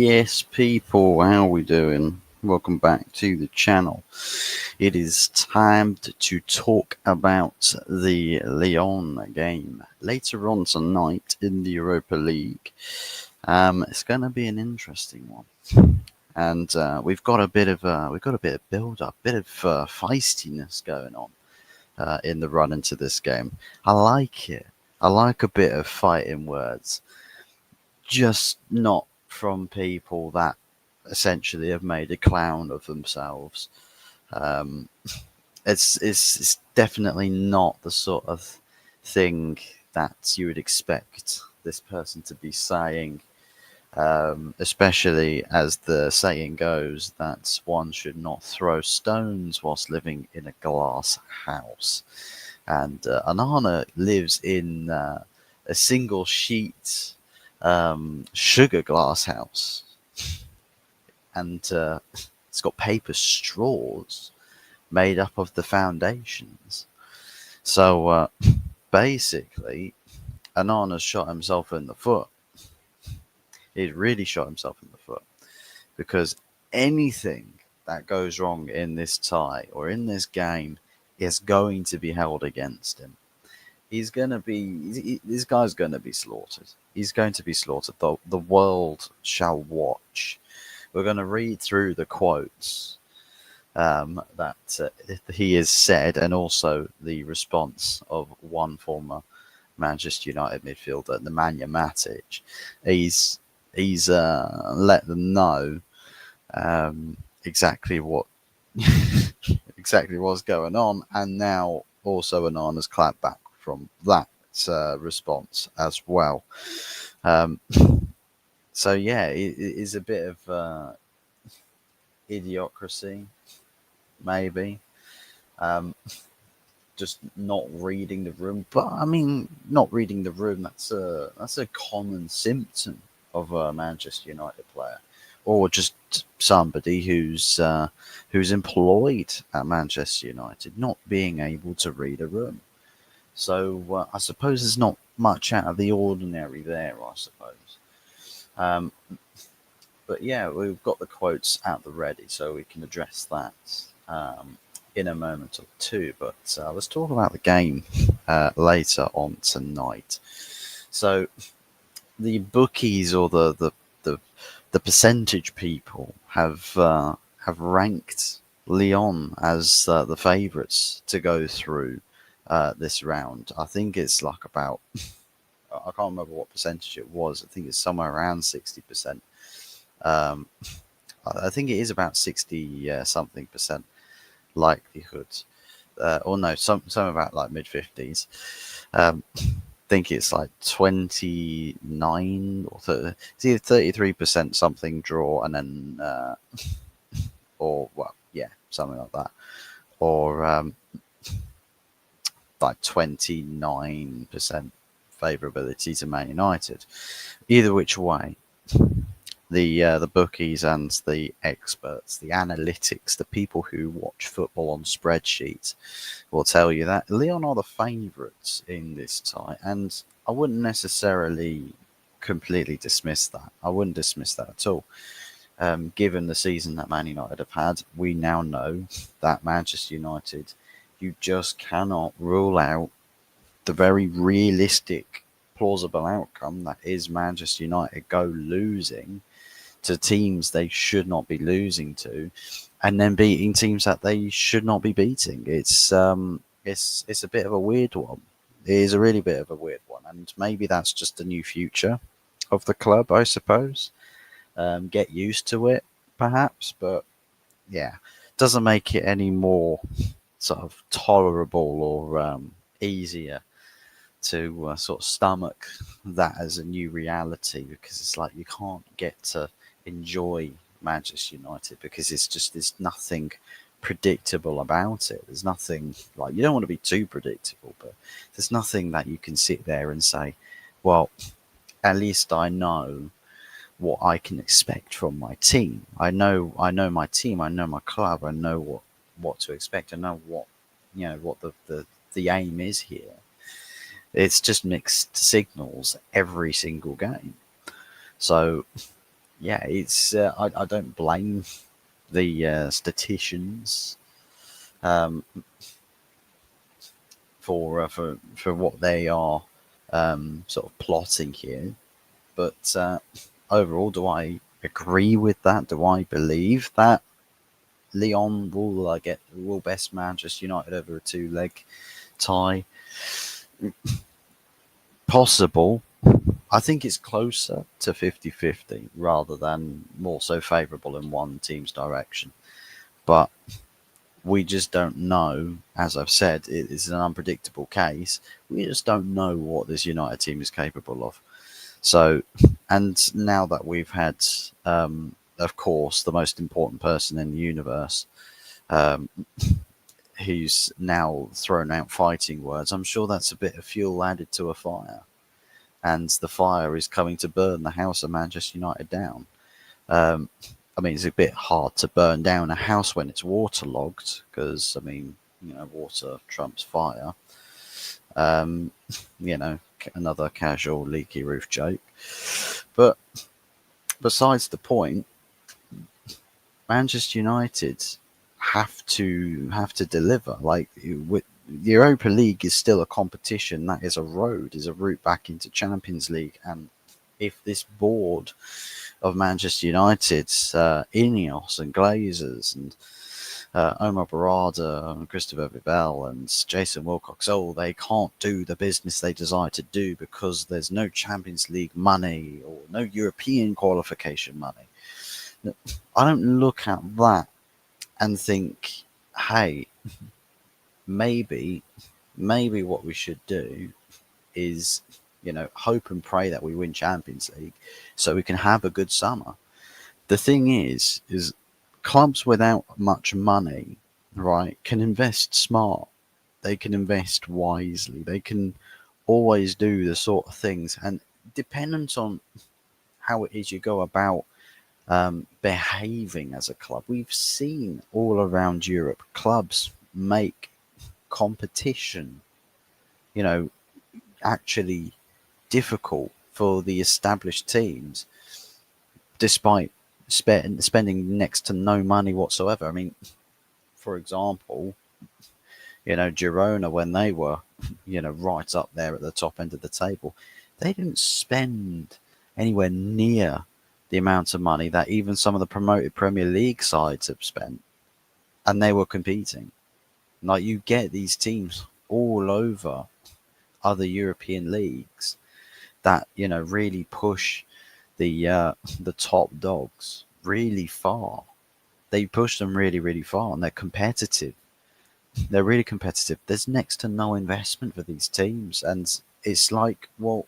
Yes, people, how we doing? Welcome back to the channel. It is time to talk about the Lyon game later on tonight in the Europa League. It's going to be an interesting one, and we've got a bit of build up, bit of feistiness going on in the run into this game. I like it. I like a bit of fighting words, just not from people that essentially have made a clown of themselves. Um, it's definitely not the sort of thing that you would expect this person to be saying, especially as the saying goes that one should not throw stones whilst living in a glass house. And Onana lives in a single sheet sugar glass house, and it's got paper straws made up of the foundations. So basically, Anana's shot himself in the foot. He's really shot himself in the foot, because anything that goes wrong in this tie or in this game is going to be held against him. This guy's going to be slaughtered. He's going to be slaughtered. The world shall watch. We're going to read through the quotes that he has said, and also the response of one former Manchester United midfielder, Nemanja Matic. He's let them know exactly what exactly what's going on, and now also Onana's clapped back from that response as well. So yeah, it is a bit of idiocracy, maybe. Um, just not reading the room, but I mean, not reading the room. That's a common symptom of a Manchester United player, or just somebody who's employed at Manchester United, not being able to read a room. So I suppose there's not much out of the ordinary there, I suppose. Um, but yeah, we've got the quotes at the ready, so we can address that in a moment or two. But let's talk about the game later on tonight. So the bookies, or the percentage people, have ranked Lyon as the favourites to go through this round. I think it's like about I can't remember what percentage it was. I think it's somewhere around 60%. Um, I think it is about 60 something percent likelihood, or no, some about like mid 50s. Think it's like 29 or 30, it's either 33% something draw, and then or well, yeah, something like that, or like 29% favourability to Man United. Either which way, the bookies and the experts, the analytics, the people who watch football on spreadsheets will tell you that Lyon are the favourites in this tie, and I wouldn't necessarily completely dismiss that. I wouldn't dismiss that at all. Given the season that Man United have had, we now know that Manchester United, you just cannot rule out the very realistic, plausible outcome that is Manchester United go losing to teams they should not be losing to, and then beating teams that they should not be beating. It's a bit of a weird one. It is a really bit of a weird one, and maybe that's just the new future of the club, I suppose. Get used to it, perhaps, but yeah, doesn't make it any more sort of tolerable or easier to sort of stomach that as a new reality, because it's like you can't get to enjoy Manchester United because there's nothing predictable about it. There's nothing, like, you don't want to be too predictable, but there's nothing that you can sit there and say, well, at least I know what I can expect from my team. I know my team, I know my club, I know what to expect. I know what what the aim is here. It's just mixed signals every single game. So yeah, it's I don't blame the statisticians um, for what they are sort of plotting here. But overall, do I agree with that? Do I believe that Lyon will best Manchester United over a two-leg tie? Possible. I think it's closer to 50-50 rather than more so favourable in one team's direction. But we just don't know. As I've said, it is an unpredictable case. We just don't know what this United team is capable of. So, and now that we've had, of course, the most important person in the universe, um, who's now thrown out fighting words, I'm sure that's a bit of fuel added to a fire. And the fire is coming to burn the house of Manchester United down. Um, I mean, it's a bit hard to burn down a house when it's waterlogged because, I mean, water trumps fire. Um, another casual leaky roof joke. But besides the point, Manchester United have to deliver. Like the Europa League is still a competition. That is a route back into Champions League. And if this board of Manchester United's Ineos and Glazers and Omar Barada and Christopher Vivell and Jason Wilcox, they can't do the business they desire to do because there's no Champions League money or no European qualification money. I don't look at that and think, hey, maybe what we should do is, hope and pray that we win Champions League so we can have a good summer. The thing is clubs without much money, right, can invest smart. They can invest wisely. They can always do the sort of things. And dependent on how it is you go about behaving as a club, we've seen all around Europe clubs make competition, actually difficult for the established teams, despite spending next to no money whatsoever. I mean, for example, Girona, when they were, right up there at the top end of the table, they didn't spend anywhere near the amount of money that even some of the promoted Premier League sides have spent, and they were competing. Like, you get these teams all over other European leagues that really push the top dogs really far. They push them really, really far, and they're competitive. They're really competitive. There's next to no investment for these teams, and it's like, well,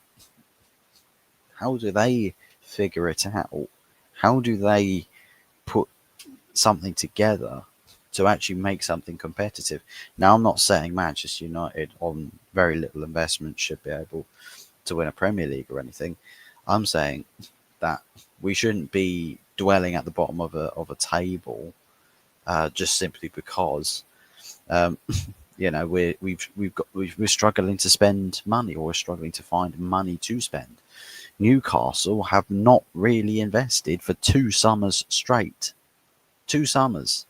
how do they figure it out? How do they put something together to actually make something competitive? Now, I'm not saying Manchester United on very little investment should be able to win a Premier League or anything. I'm saying that we shouldn't be dwelling at the bottom of a table just simply because um, we're struggling to spend money, or we're struggling to find money to spend. Newcastle have not really invested for 2 summers straight. 2 summers.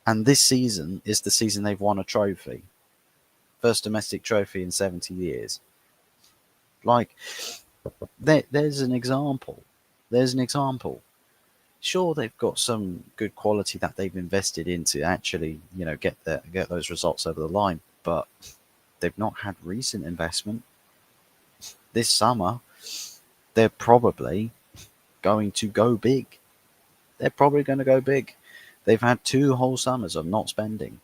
And this season is the season they've won a trophy. First domestic trophy in 70 years. Like, there's an example. There's an example. Sure, they've got some good quality that they've invested in to actually, get those results over the line, but they've not had recent investment. This summer, they're probably going to go big. They're probably going to go big. They've had 2 whole summers of not spending.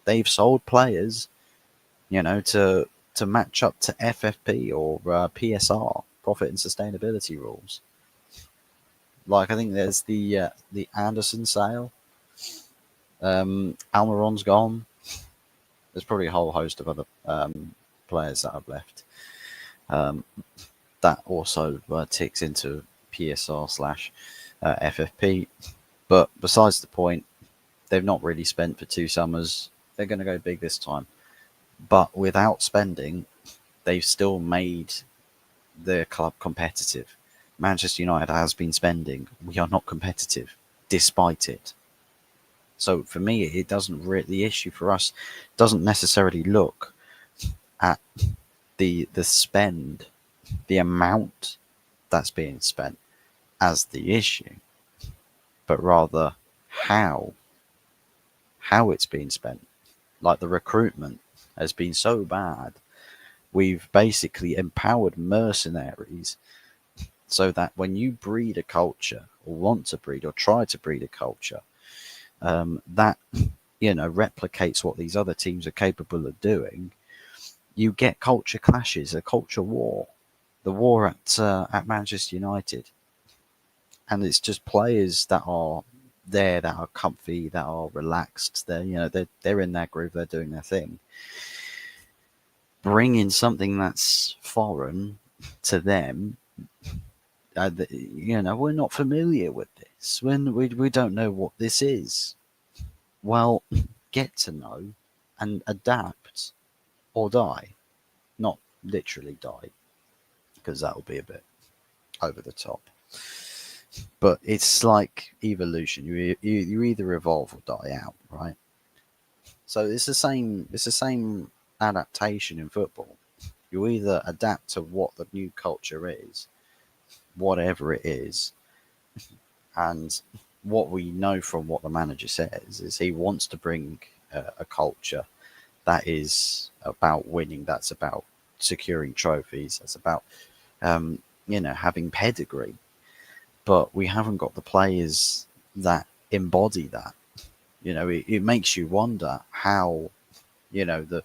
They've sold players, to match up to FFP or PSR, profit and sustainability rules. Like, I think there's the Anderson sale. Almiron's gone. There's probably a whole host of other players that have left. Um, that also ticks into PSR slash FFP. But besides the point, they've not really spent for 2 summers. They're going to go big this time. But without spending, they've still made their club competitive. Manchester United has been spending, we are not competitive despite it. So for me, it doesn't the issue for us doesn't necessarily look at the spend, the amount that's being spent as the issue, but rather how how it's being spent. Like the recruitment has been so bad. We've basically empowered mercenaries so that when you breed a culture or want to breed or try to breed a culture, that replicates what these other teams are capable of doing, you get culture clashes, a culture war, the war at Manchester United, and it's just players that are there, that are comfy, that are relaxed. They're in their groove, they're doing their thing. Bringing something that's foreign to them, we're not familiar with this. When we don't know what this is. Well, get to know and adapt or die. Not literally die, because that will be a bit over the top. But it's like evolution. You either evolve or die out, right? So it's the same. It's the same adaptation in football. You either adapt to what the new culture is, whatever it is, and what we know from what the manager says is he wants to bring a culture that is about winning. That's about securing trophies. That's about having pedigree. But we haven't got the players that embody that. It makes you wonder how the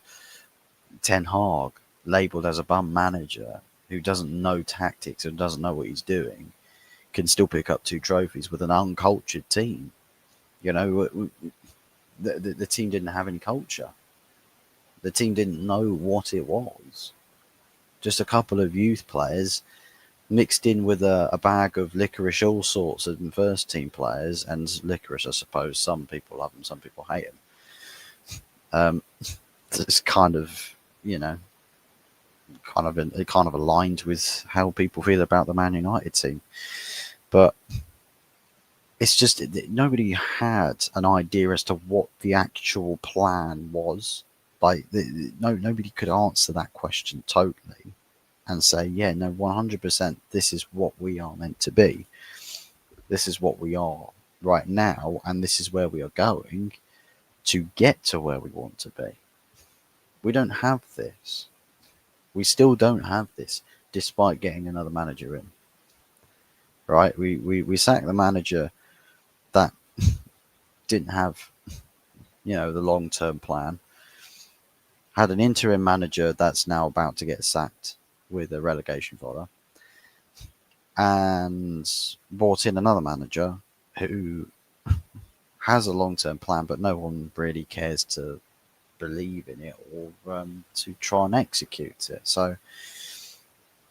Ten Hag, labelled as a bum manager who doesn't know tactics and doesn't know what he's doing, can still pick up 2 trophies with an uncultured team. The team didn't have any culture. The team didn't know what it was. Just a couple of youth players mixed in with a bag of licorice, all sorts of first team players. And licorice, I suppose, some people love them, some people hate them. It's kind of, kind of aligned with how people feel about the Man United team. But it's just nobody had an idea as to what the actual plan was. Like, nobody could answer that question totally and say, yeah, no, 100%, this is what we are meant to be. This is what we are right now, and this is where we are going to get to where we want to be. We don't have this. We still don't have this, despite getting another manager in. Right? We sacked the manager that didn't have, the long-term plan. Had an interim manager that's now about to get sacked with a relegation fodder, and brought in another manager who has a long-term plan, but no one really cares to believe in it or to try and execute it. So,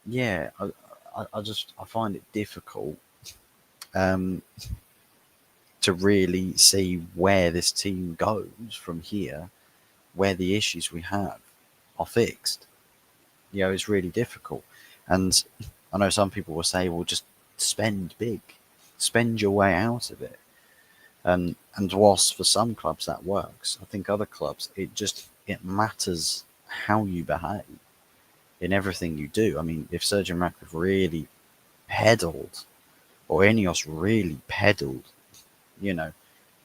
yeah, I find it difficult to really see where this team goes from here, where the issues we have are fixed. It's really difficult. And I know some people will say, well, just spend big, spend your way out of it. And whilst for some clubs that works, I think other clubs, it matters how you behave in everything you do. I mean, if Sergeant Ratcliffe really peddled, or Ineos really peddled,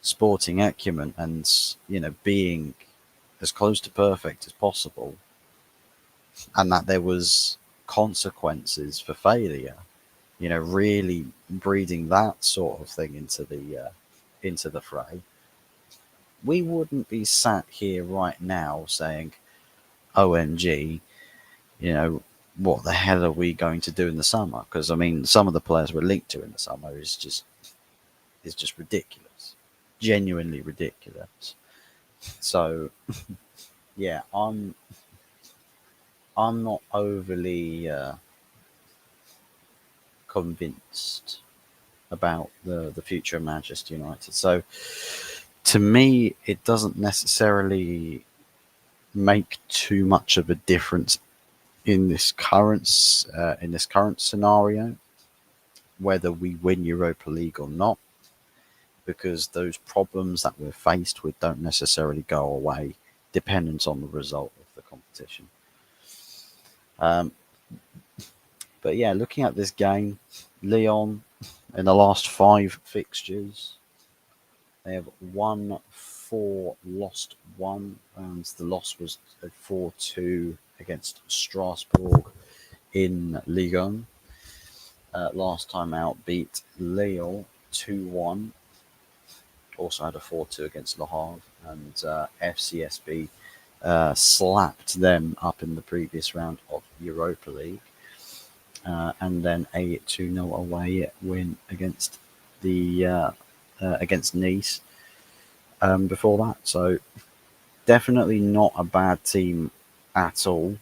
sporting acumen and, being as close to perfect as possible, and that there was consequences for failure, really breeding that sort of thing into the fray, we wouldn't be sat here right now saying, OMG, what the hell are we going to do in the summer? Because, I mean, some of the players we're linked to in the summer is just ridiculous. Genuinely ridiculous. So, yeah, I'm not overly convinced about the future of Manchester United. So, to me, it doesn't necessarily make too much of a difference in this current scenario. whether we win Europa League or not, because those problems that we're faced with don't necessarily go away dependent on the result of the competition. Um, but yeah, looking at this game, Lyon in the last 5 fixtures, they have won 4, lost 1, and the loss was a 4-2 against Strasbourg in Lyon. Last time out, beat Lille 2-1. Also had a 4-2 against Le Havre, and FCSB slapped them up in the previous round of Europa League. And then a 2-0 away win against against Nice before that. So definitely not a bad team at all.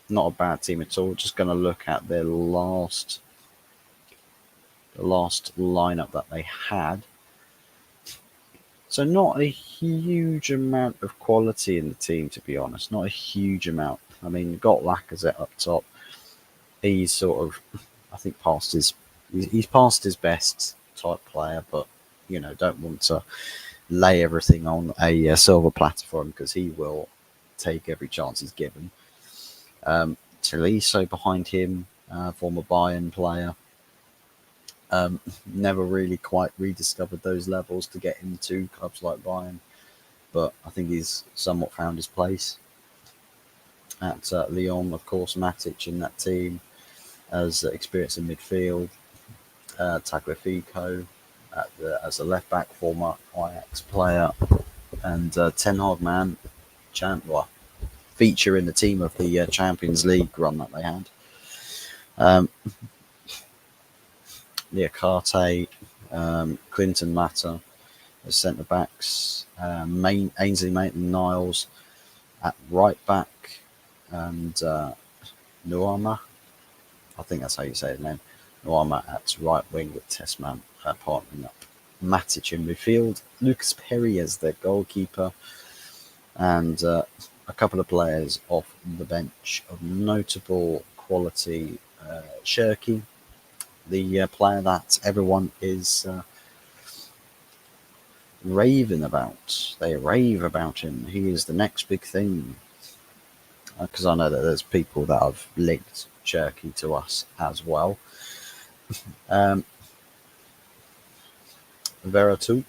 Not a bad team at all. Just going to look at their the last lineup that they had. So not a huge amount of quality in the team, to be honest. Not a huge amount. I mean, got Lacazette up top. He's sort of, I think, he's past his best type player, but don't want to lay everything on a silver platter for him because he will take every chance he's given. Tolisso behind him, former Bayern player. Never really quite rediscovered those levels to get into clubs like Bayern, but I think he's somewhat found his place at Lyon. Of course, Matic in that team as experience in midfield. Tagliafico as a left back, former Ajax player, and Ten Hag man, feature in the team of the Champions League run that they had. Niakate, Clinton Mata as centre backs, Ainsley Maitland-Niles at right back, and Nuama, I think that's how you say his name, Nuama at right wing with Tessman partnering up. Matic in midfield, Lucas Perry as their goalkeeper, and a couple of players off the bench of notable quality. Shirky, the player that everyone is raving about. They rave about him. He is the next big thing. Because I know that there's people that have linked Shirky to us as well. Veratu.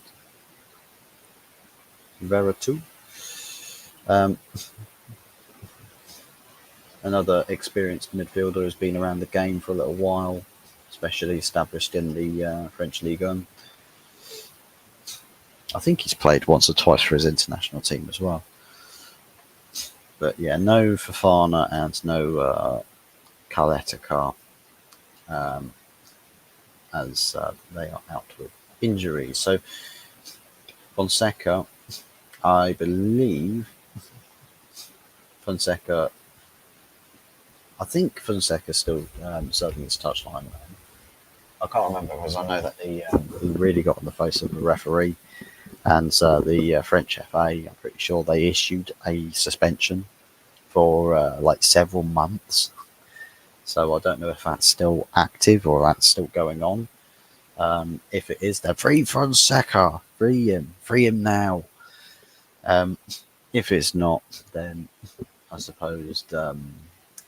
Another experienced midfielder who's been around the game for a little while, especially established in the French Ligue 1. I think he's played once or twice for his international team as well. But yeah, no Fofana and no Kaletakar as they are out with injuries. So Fonseca, I believe Fonseca still serving his touchline. I can't remember because I know that he really got on the face of the referee and the French FA. I'm pretty sure they issued a suspension for like several months. So I don't know if that's still active or that's still going on. If it is, they're free Fonseca, free him now. If it's not, then I suppose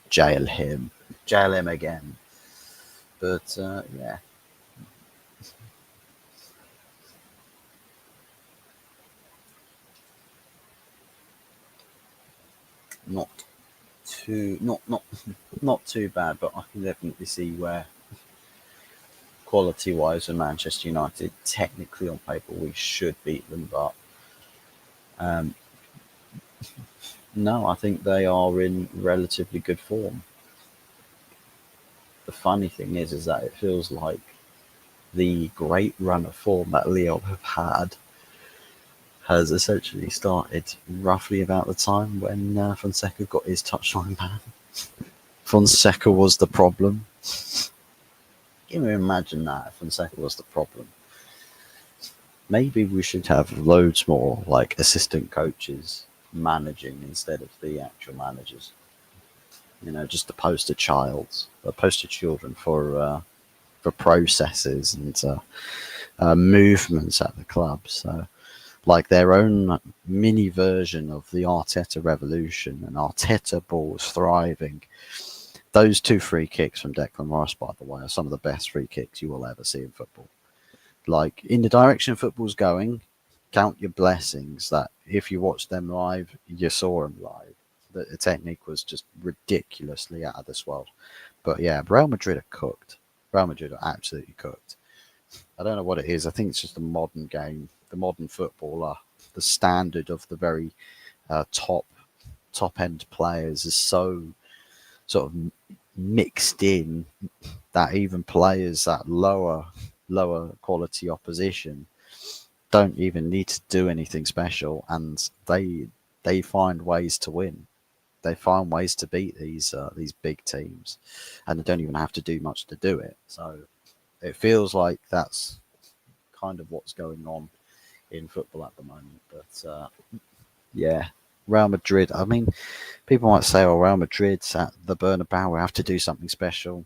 jail him again. But yeah. Not too bad, but I can definitely see where quality wise in Manchester United, technically on paper we should beat them, but no, I think they are in relatively good form. The funny thing is that it feels like the great run of form that Lyon have had has essentially started roughly about the time when Fonseca got his touchline ban. Fonseca was the problem. Can you imagine that if Fonseca was the problem? Maybe we should have loads more like assistant coaches managing instead of the actual managers. just a poster children for processes and movements at the club. So, like their own mini version of the Arteta revolution, and Arteta ball is thriving. Those two free kicks from Declan Rice, by the way, are some of the best free kicks you will ever see in football. Like, in the direction football's going, count your blessings that if you watched them live, you saw them live. The technique was just ridiculously out of this world. But yeah, Real Madrid are cooked. Real Madrid are absolutely cooked. I don't know what it is. I think it's just the modern game, the modern footballer, the standard of the very top end players is so sort of mixed in that even players that lower quality opposition don't even need to do anything special, and they find ways to win. They find ways to beat these big teams, and they don't even have to do much to do it. So it feels like that's kind of what's going on in football at the moment. But yeah, Real Madrid. I mean, people might say, "Oh, Real Madrid's at the Bernabeu. We have to do something special."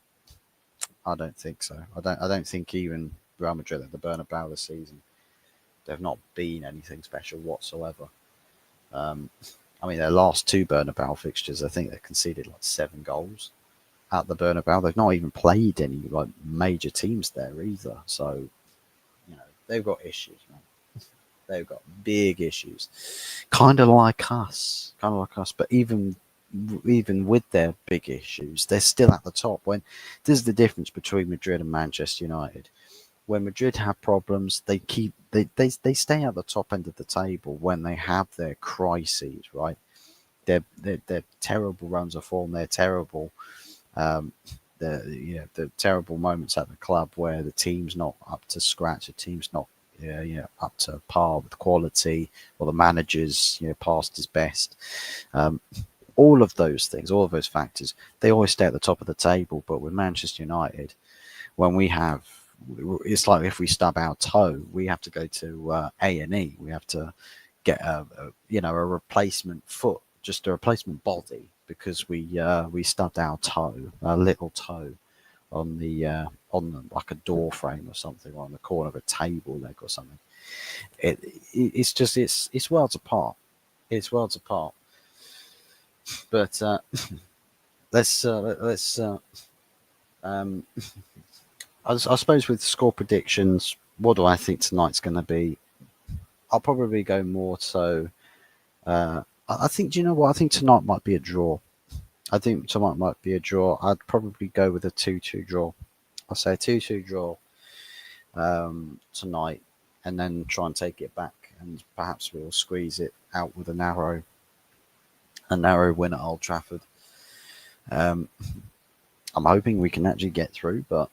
I don't think so. I don't think even Real Madrid at the Bernabeu this season, they've not been anything special whatsoever. Um, I mean, their last two Bernabeu fixtures, I think they conceded like 7 goals at the Bernabeu. They've not even played any like major teams there either. So they've got issues, man. They've got big issues, kind of like us. But even with their big issues, they're still at the top. When This is the difference between Madrid and Manchester United. When Madrid have problems, they stay at the top end of the table when they have their crises, right? They're terrible runs of form. They're terrible. Um, the terrible moments at the club where the team's not up to scratch, the team's not up to par with quality, or the manager's past his best. Um, all of those things, all of those factors, they always stay at the top of the table. But with Manchester United, when we have, it's like if we stub our toe, we have to go to A&E. We have to get a replacement foot, just a replacement body, because we stubbed our toe, a little toe, like a door frame or something, or on the corner of a table leg or something. It's just it's worlds apart. It's worlds apart. But let's um, I suppose with score predictions, what do I think tonight's going to be? I'll probably go more so. I think, do you know what? I think tonight might be a draw. I think tonight might be a draw. I'd probably go with a 2-2 draw. I'll say a 2-2 draw tonight, and then try and take it back, and perhaps we'll squeeze it out with a narrow win at Old Trafford. Um, I'm hoping we can actually get through, but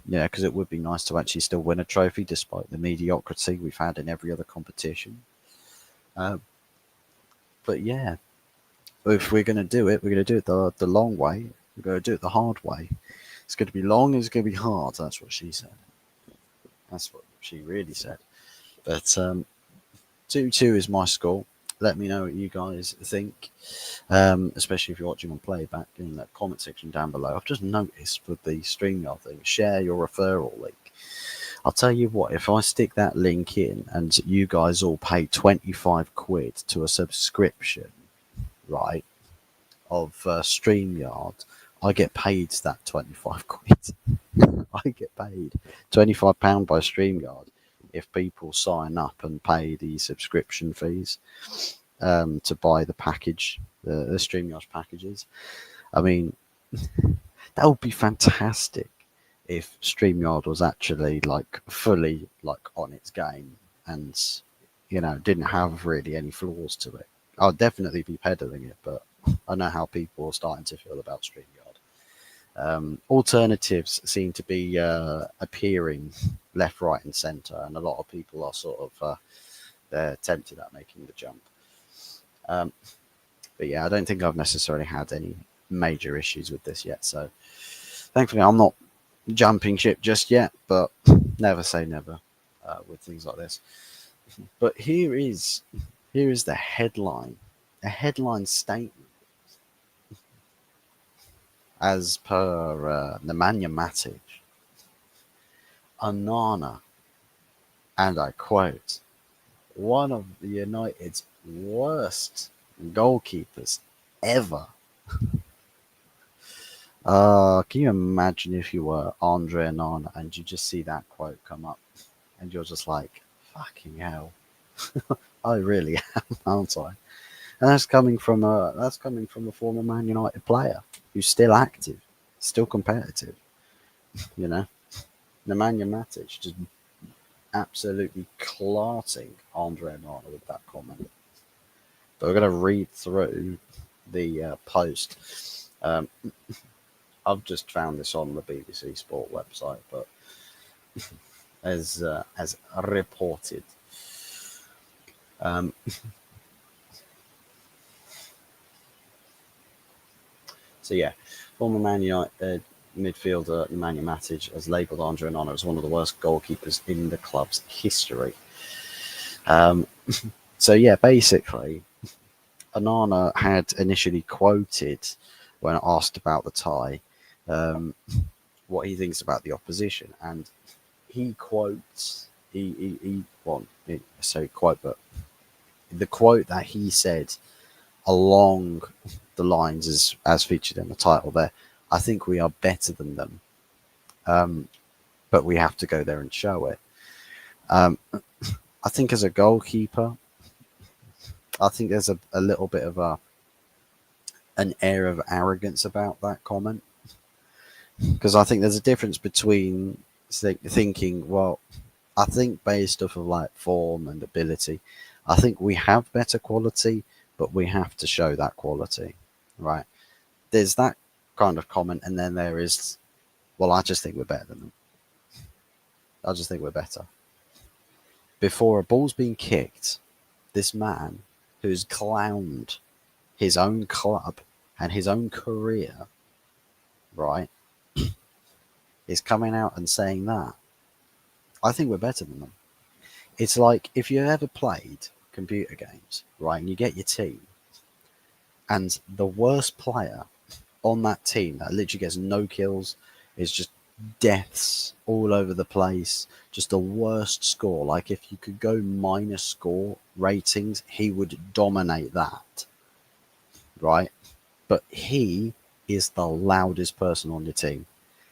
yeah, because it would be nice to actually still win a trophy despite the mediocrity we've had in every other competition. Uh, but yeah, if we're going to do it, we're going to do it the long way. We're going to do it the hard way. It's going to be long. It's going to be hard. That's what she said. That's what she really said. But 2-2 is my score. Let me know what you guys think, especially if you're watching on playback in the comment section down below. I've just noticed with the StreamYard thing, share your referral link. I'll tell you what, if I stick that link in and you guys all pay 25 quid to a subscription, right, of StreamYard, I get paid that 25 quid. I get paid £25 by StreamYard if people sign up and pay the subscription fees to buy the package, the StreamYard packages. I mean, that would be fantastic if StreamYard was actually like fully like on its game and didn't have really any flaws to it. I'll definitely be peddling it, but I know how people are starting to feel about StreamYard. Alternatives seem to be appearing left, right, and centre, and a lot of people are sort of they're tempted at making the jump. But yeah, I don't think I've necessarily had any major issues with this yet. So thankfully, I'm not jumping ship just yet, but never say never with things like this. But here is the headline, a headline statement. As per Nemanja Matic, Onana, and I quote, one of the United's worst goalkeepers ever. Can you imagine if you were Andre Onana and you just see that quote come up and you're just like, fucking hell, I really am, aren't I? And that's coming from a former Man United player who's still active, still competitive. You know, Nemanja Matic just absolutely clarting Andre Onana with that comment. But we're going to read through the post. Um, I've just found this on the BBC Sport website, but as reported, um, so yeah, former Man United midfielder Nemanja Matic has labelled Andre Onana as one of the worst goalkeepers in the club's history. Um, so yeah, basically, Onana had initially quoted when asked about the tie, um, what he thinks about the opposition, and he quotes he well, so quote, but the quote that he said along the lines as featured in the title there. I think we are better than them, um, but we have to go there and show it. Um, I think as a goalkeeper, I think there's a little bit of an air of arrogance about that comment, because I think there's a difference between thinking, well, I think based off of like form and ability, I think we have better quality, but we have to show that quality, right? There's that kind of comment, and then there is, well, I just think we're better than them. I just think we're better. Before a ball's been kicked, this man who's clowned his own club and his own career, right, is coming out and saying that. I think we're better than them. It's like if you ever played computer games, right, and you get your team, and the worst player on that team that literally gets no kills is just deaths all over the place, just the worst score. Like if you could go minus score ratings, he would dominate that, right? But he is the loudest person on the team.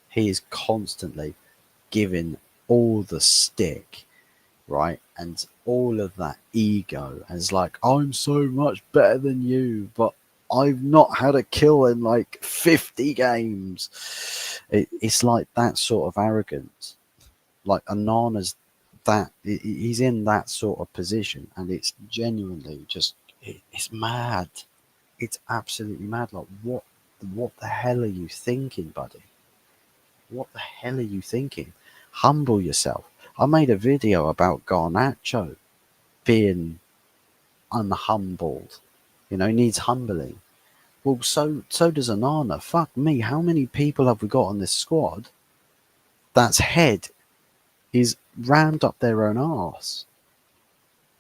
He is constantly giving all the stick, right? And all of that ego. And it's like, I'm so much better than you, but I've not had a kill in like 50 games. It's like that sort of arrogance. Like Anana's he's in that sort of position, and it's genuinely just, it's mad. It's absolutely mad. Like, what the hell are you thinking, buddy? What the hell are you thinking? Humble yourself. I made a video about Garnacho being unhumbled. You know, he needs humbling. Well, so does Onana. Fuck me, how many people have we got on this squad that's head is rammed up their own arse?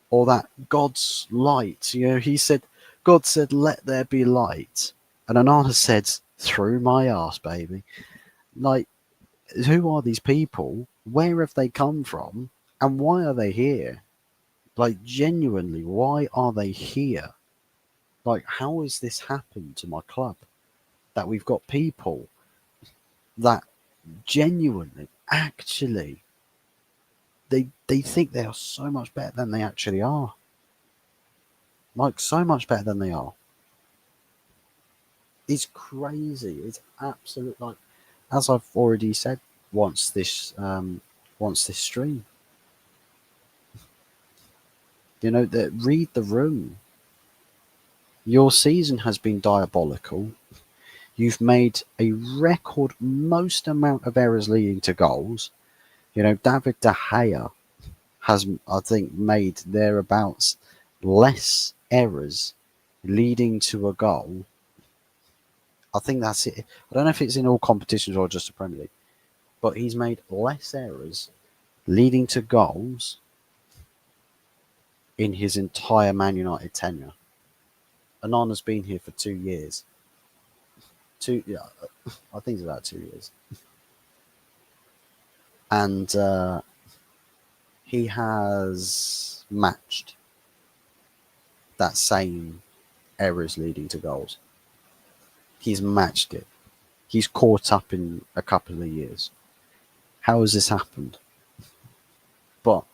Or that God's light, you know, he said, God said, let there be light. And Onana said, through my arse, baby. Like, who are these people? Where have they come from? And why are they here? Like, genuinely, why are they here? Like, how has this happened to my club? That we've got people that genuinely, actually, they think they are so much better than they actually are. Like, so much better than they are. It's crazy. It's absolute, like, as I've already said once this stream. You know, that read the room. Your season has been diabolical. You've made a record most amount of errors leading to goals. You know, David De Gea has, I think, made thereabouts less errors leading to a goal. I think that's it. I don't know if it's in all competitions or just the Premier League, but he's made less errors leading to goals in his entire Man United tenure. Onana's been here for 2 years. 2, yeah, I think it's about 2 years. And he has matched that same errors leading to goals. He's matched it. He's caught up in a couple of years. How has this happened? But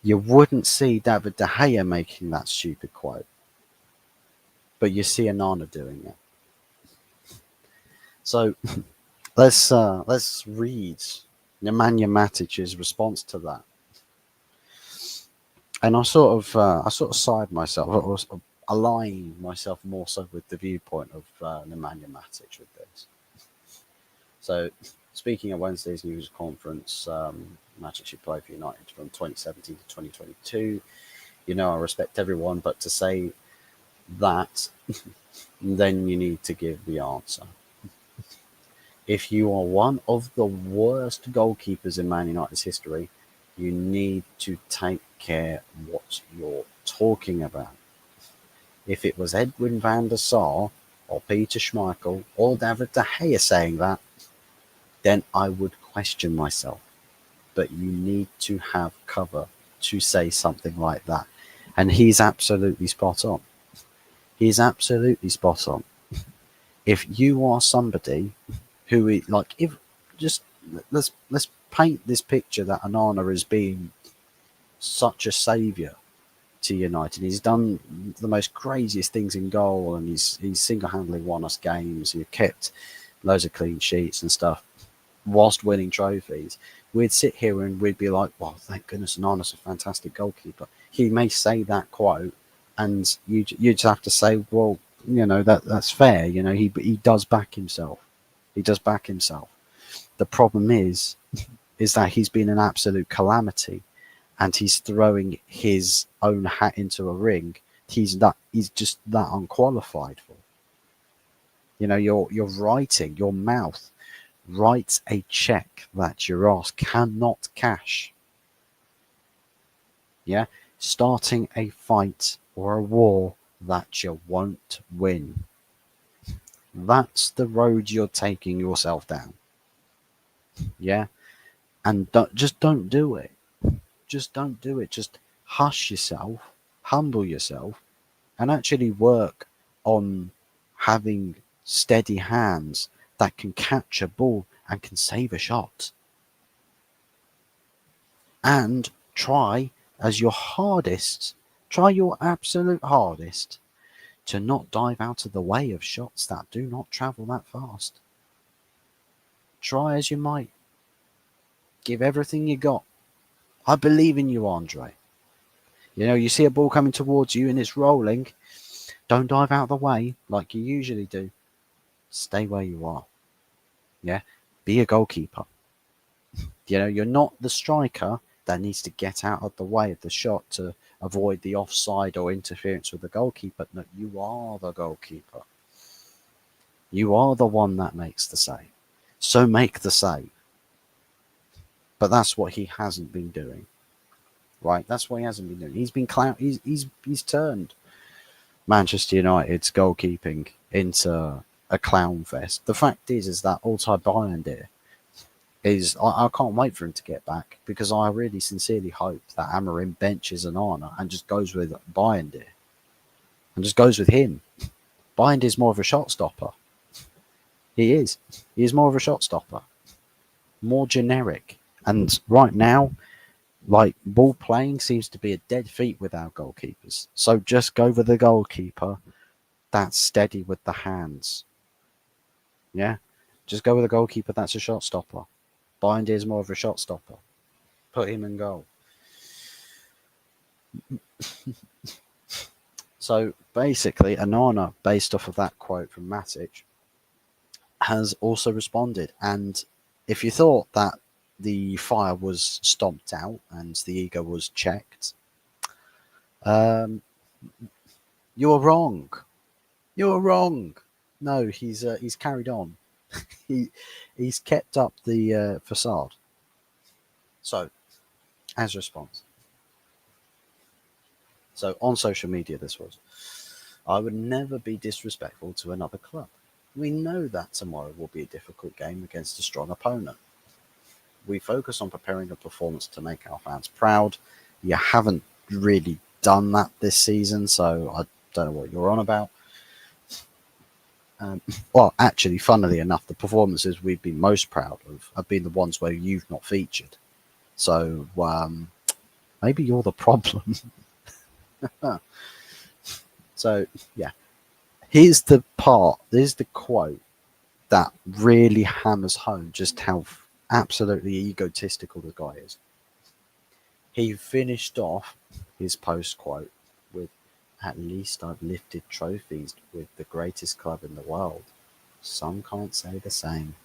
you wouldn't see David De Gea making that stupid quote, but you see Onana doing it. So let's read Nemanja Matic's response to that. And I sort of side myself, or sort of align myself more so with the viewpoint of Nemanja Matic with this. So, speaking of Wednesday's news conference, Matic should play for United from 2017 to 2022. You know, I respect everyone, but to say that, then you need to give the answer. If you are one of the worst goalkeepers in Man United's history, you need to take care what you're talking about. If it was Edwin van der Sar or Peter Schmeichel or David De Gea saying that, then I would question myself. But you need to have cover to say something like that. And he's absolutely spot on. He's absolutely spot on. If you are somebody who, like, if just let's paint this picture that Onana is being such a saviour to United. He's done the most craziest things in goal, and he's single-handedly won us games. He's kept loads of clean sheets and stuff, whilst winning trophies. We'd sit here and we'd be like, "Well, thank goodness Onana's a fantastic goalkeeper." He may say that quote, and you just have to say, "Well, you know that's fair." You know, he does back himself. He does back himself. The problem is that he's been an absolute calamity, and he's throwing his own hat into a ring. He's just that unqualified for. You know, you're writing your mouth writes a check that your ass cannot cash. Yeah, starting a fight or a war that you won't win. That's the road you're taking yourself down. Yeah, and don't do it. Just don't do it. Just hush yourself, humble yourself, and actually work on having steady hands that can catch a ball and can save a shot. And try your absolute hardest to not dive out of the way of shots that do not travel that fast. Try as you might. Give everything you got. I believe in you, Andre. You know, you see a ball coming towards you and it's rolling. Don't dive out of the way like you usually do. Stay where you are. Yeah? Be a goalkeeper. You know, you're not the striker that needs to get out of the way of the shot to avoid the offside or interference with the goalkeeper. No, you are the goalkeeper. You are the one that makes the save. So make the save. But that's what he hasn't been doing. Right? That's what he hasn't been doing. He's been he's turned Manchester United's goalkeeping into a clown fest. The fact is that Altay Bayındır I can't wait for him to get back, because I really sincerely hope that Amorim benches Onana and just goes with Bayındır and just goes with him. Bayındır is more of a shot stopper. He is. He is more of a shot stopper. More generic. And right now, like, ball playing seems to be a dead feat with our goalkeepers. So just go with the goalkeeper that's steady with the hands. Yeah? Just go with a goalkeeper that's a shot stopper. Bayındır is more of a shot stopper. Put him in goal. So basically, Onana, based off of that quote from Matic, has also responded. And if you thought that the fire was stomped out and the ego was checked, um, you're wrong. You're wrong. No, he's carried on. He's kept up the facade. So, as a response, so on social media, this was, I would never be disrespectful to another club. We know that tomorrow will be a difficult game against a strong opponent. We focus on preparing a performance to make our fans proud. You haven't really done that this season, so I don't know what you're on about. Well, actually, funnily enough, the performances we've been most proud of have been the ones where you've not featured. So maybe you're the problem. So yeah, here's the quote that really hammers home just how absolutely egotistical the guy is. He finished off his post quote with, "At least I've lifted trophies with the greatest club in the world. Some can't say the same."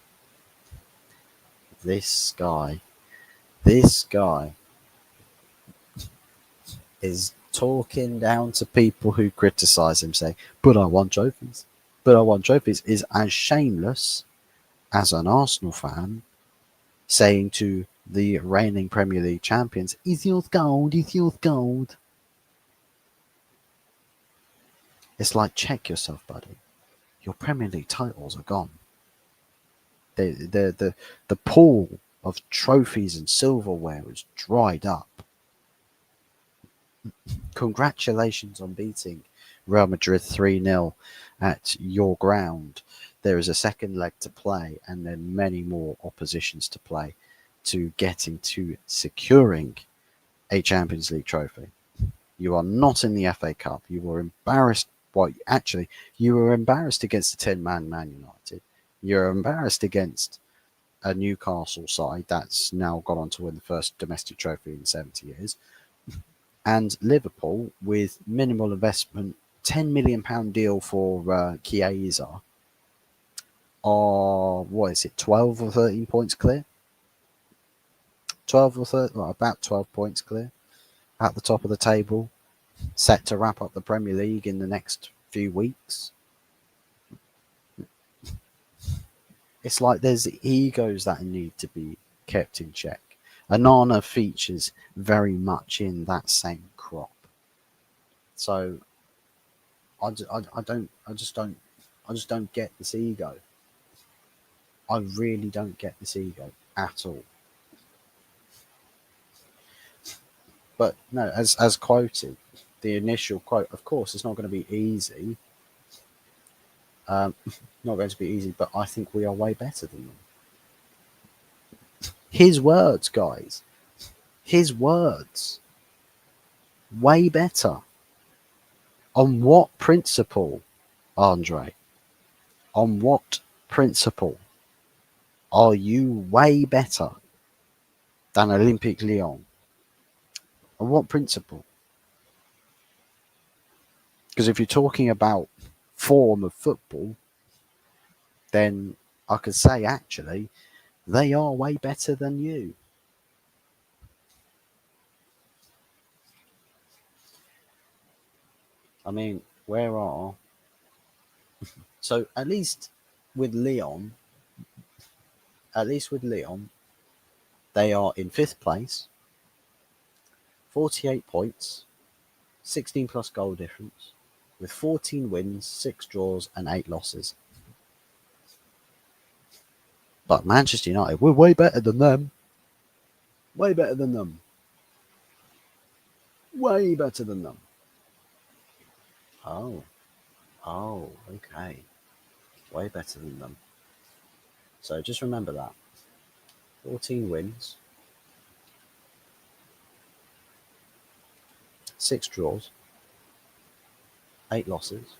This guy, this guy is talking down to people who criticize him, saying, "But I won trophies. But I won trophies," is as shameless as an Arsenal fan saying to the reigning Premier League champions, "Is yours gold? Is yours gold?" It's like, check yourself, buddy. Your Premier League titles are gone. The pool of trophies and silverware is dried up. Congratulations on beating Real Madrid 3-0 at your ground. There is a second leg to play and then many more oppositions to play to getting to securing a Champions League trophy. You are not in the FA Cup. You were embarrassed. Well, actually, you were embarrassed against the 10-man Man United. You're embarrassed against a Newcastle side that's now gone on to win the first domestic trophy in 70 years. And Liverpool, with minimal investment, £10 million deal for Chiesa, are, what is it, 12 or 13 points clear? 12 or 13, well, about 12 points clear at the top of the table, set to wrap up the Premier League in the next few weeks. It's like there's egos that need to be kept in check. Onana features very much in that same crop. So I just don't get this ego. I really don't get this ego at all. But no, as quoted, the initial quote, of course, it's not going to be easy. Not going to be easy, but I think we are way better than them. His words, guys. His words. Way better. On what principle, Andre? On what principle are you way better than Olympique Lyon? On what principle? Because if you're talking about form of football, then I could say actually they are way better than you. I mean, where are so at least with Lyon, they are in fifth place, 48 points, 16 plus goal difference, with 14 wins, 6 draws, and 8 losses. But Manchester United, we're way better than them. Way better than them. Way better than them. Oh, okay. Way better than them. So just remember that. 14 wins, 6 draws, 8 losses.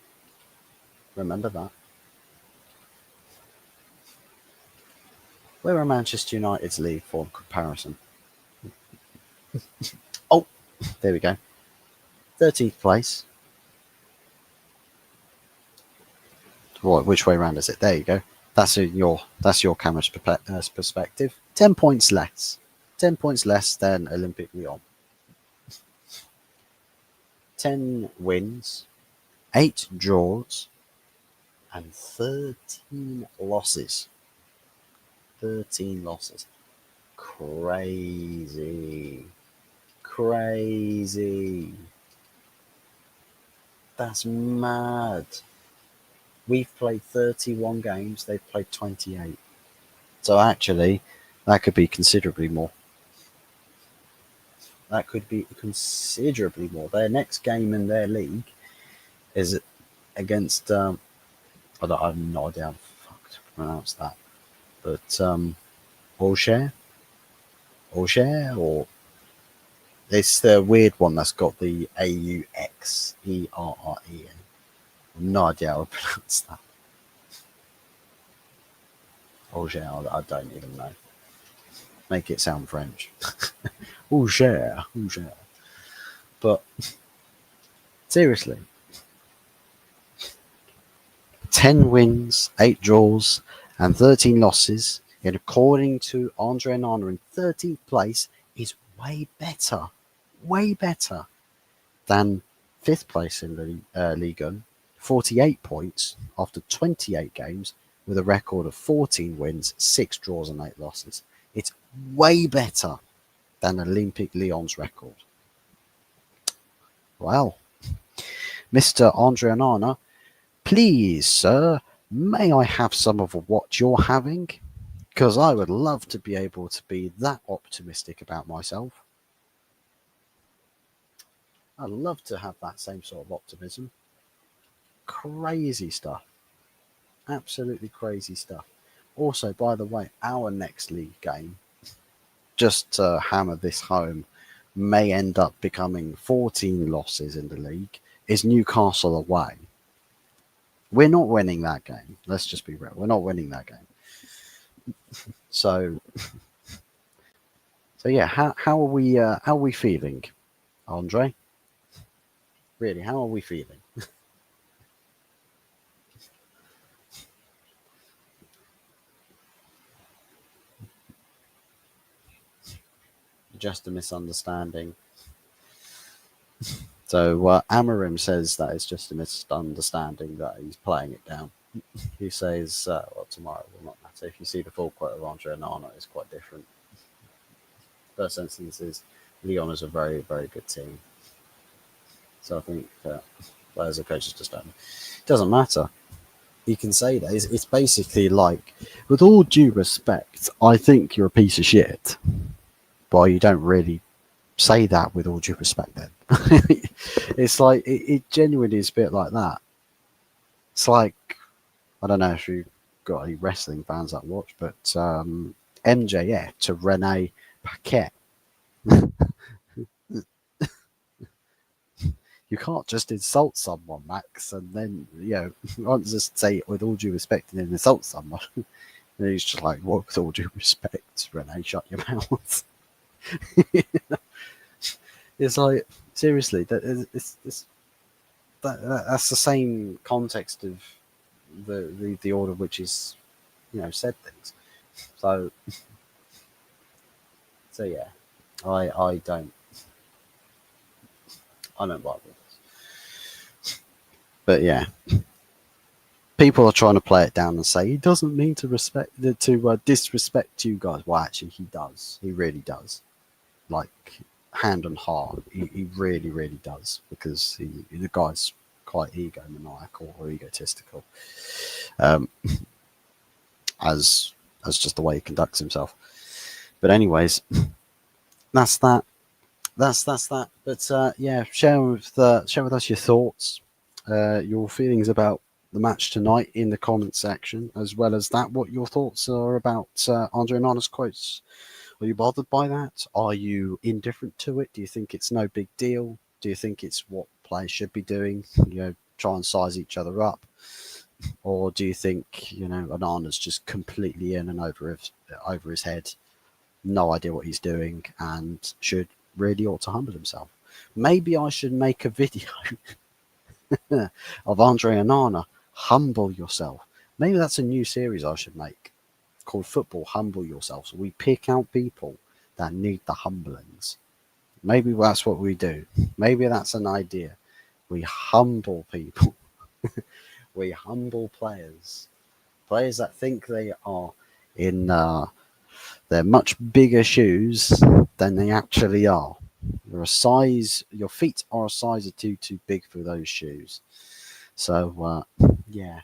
Remember that. Where are Manchester United's league form comparison? Oh, there we go. 13th place. Which way round is it? There you go. That's your camera's perspective. 10 points less. 10 points less than Olympique Lyon. 10 wins, 8 draws, and 13 losses. 13 losses. Crazy. Crazy. That's mad. We've played 31 games, they've played 28. So actually, that could be considerably more. That could be considerably more. Their next game in their league is against, I have no idea how the fuck to pronounce that, but Auxerre? Auxerre? Or it's the weird one that's got the Auxerre. No idea how to pronounce that. Auxerre, I don't even know. Make it sound French. Auxerre. But seriously, 10 wins, 8 draws, and 13 losses, and according to Andre Onana in 13th place, is way better than 5th place in the Ligue 1, 48 points after 28 games, with a record of 14 wins, 6 draws, and 8 losses. It's way better than Olympique Lyon's record. Well, Mr. Andre Onana, please, sir, may I have some of what you're having? Because I would love to be able to be that optimistic about myself. I'd love to have that same sort of optimism. Crazy stuff. Absolutely crazy stuff. Also, by the way, our next league game, just to hammer this home, may end up becoming 14 losses in the league, is Newcastle away. We're not winning that game. Let's just be real. We're not winning that game. So yeah, how are we feeling, Andre? Really, how are we feeling? Just a misunderstanding. So Amarim says that it's just a misunderstanding that he's playing it down. He says, well, tomorrow will not matter. If you see the full quote of Andre Onana, it's quite different. First instance is Lyon is a very, very good team. So I think players and coaches just don't. It doesn't matter. You can say that. It's basically like, with all due respect, I think you're a piece of shit. Well, you don't really say that with all due respect then. It's like, it genuinely is a bit like that. It's like, I don't know if you've got any wrestling fans that watch, but MJF to Renee Paquette. You can't just insult someone, Max, and then, you can't just say it with all due respect and then insult someone. And he's just like, what, with all due respect, Renee, shut your mouth. It's like, seriously, that's the same context of the order which is, said things. So yeah, I don't bother with this. But yeah, people are trying to play it down and say he doesn't mean to disrespect you guys. Well, actually, he does. He really does. Like, hand on heart, he really, really does, because the guy's quite egomaniacal or egotistical, as just the way he conducts himself. But anyways, that's that. That's that. But yeah, share with us your thoughts, your feelings about the match tonight in the comment section, as well as that, what your thoughts are about Andre Onana's quotes. Are you bothered by that? Are you indifferent to it? Do you think it's no big deal? Do you think it's what players should be doing? Try and size each other up, or do you think Onana's just completely in and over his head, no idea what he's doing, and really ought to humble himself? Maybe I should make a video of Andre Onana, humble yourself. Maybe that's a new series I should make, called Football Humble Yourself. So we pick out people that need the humblings. Maybe that's what we do. Maybe that's an idea. We humble people. We humble players. Players that think they are in they're much bigger shoes than they actually are. Your feet are a size or two too big for those shoes. So yeah.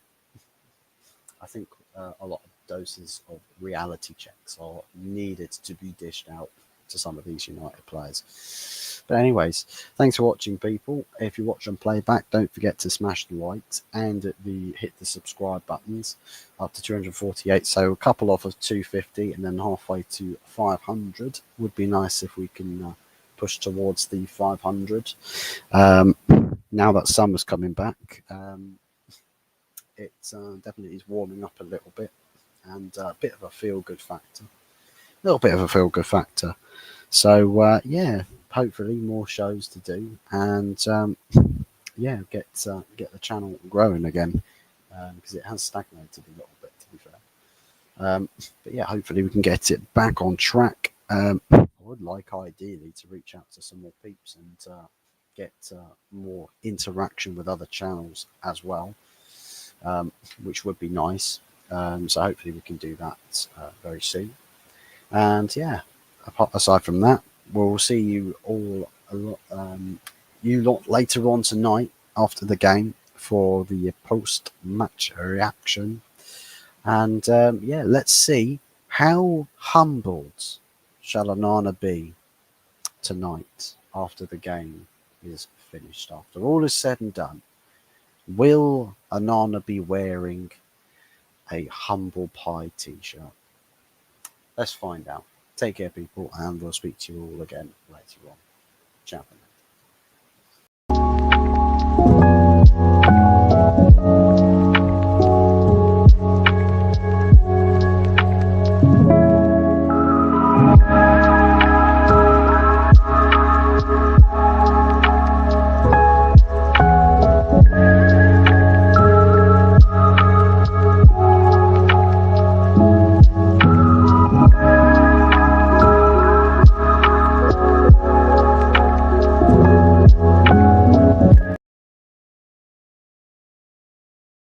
I think a lot of doses of reality checks are needed to be dished out to some of these United players. But anyways, thanks for watching, people. If you watch on playback, don't forget to smash the likes and hit the subscribe buttons. Up to 248, so a couple off of 250, and then halfway to 500. Would be nice if we can push towards the 500. Now that summer's coming back, it definitely is warming up a little bit, and a bit of a feel-good factor. A little bit of a feel-good factor. So yeah, hopefully more shows to do, and yeah, get the channel growing again, because it has stagnated a little bit, to be fair. But yeah, hopefully we can get it back on track. I would like ideally to reach out to some more peeps and get more interaction with other channels as well, which would be nice. So hopefully we can do that very soon. And yeah, aside from that, we'll see you all you lot later on tonight after the game for the post-match reaction. And yeah, let's see how humbled shall Onana be tonight after the game is finished. After all is said and done, will Onana be wearing a humble pie t-shirt? Let's find out. Take care, people, and we'll speak to you all again later on. Ciao.